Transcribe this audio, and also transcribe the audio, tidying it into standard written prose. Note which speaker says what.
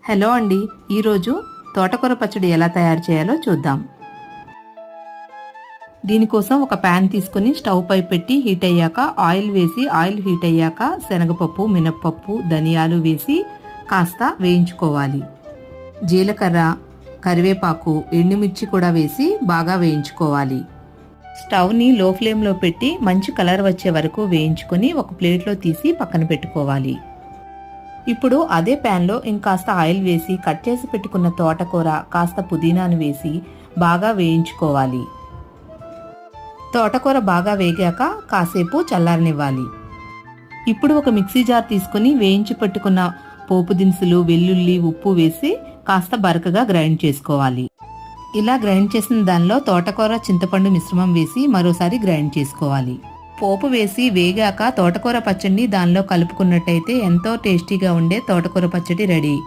Speaker 1: Hello అండి, ఈరోజు తోటకూర పచ్చడి ఎలా తయారు చేయాలో చూద్దాం. దీనికోసం ఒక ప్యాన్ తీసుకుని స్టవ్ పై పెట్టి హీట్ అయ్యాక ఆయిల్ వేసి, ఆయిల్ హీట్ అయ్యాక శనగపప్పు, మినప్పప్పు, ధనియాలు వేసి కాస్త వేయించుకోవాలి. జీలకర్ర, కరివేపాకు, ఎండుమిర్చి కూడా వేసి బాగా వేయించుకోవాలి. స్టవ్ని లో ఫ్లేమ్లో పెట్టి మంచి కలర్ వచ్చే వరకు వేయించుకొని ఒక ప్లేట్లో తీసి పక్కన పెట్టుకోవాలి. ఇప్పుడు అదే ప్యాన్లో ఇంకాస్త ఆయిల్ వేసి కట్ చేసి పెట్టుకున్న తోటకూర, కాస్త పుదీనాను వేసి బాగా వేయించుకోవాలి. తోటకూర బాగా వేగాక కాసేపు చల్లారనివ్వాలి. ఇప్పుడు ఒక మిక్సీ జార్ తీసుకుని వేయించి పెట్టుకున్న పోపు దినుసులు, వెల్లుల్లి, ఉప్పు వేసి కాస్త బరకగా గ్రైండ్ చేసుకోవాలి. ఇలా గ్రైండ్ చేసిన దానిలో తోటకూర, చింతపండు మిశ్రమం వేసి మరోసారి గ్రైండ్ చేసుకోవాలి. పోపు వేసి వేగాక తోటకూర పచ్చడిని దానిలో కలుపుకున్నట్టయితే ఎంతో టేస్టీగా ఉండే తోటకూర పచ్చడి రెడీ.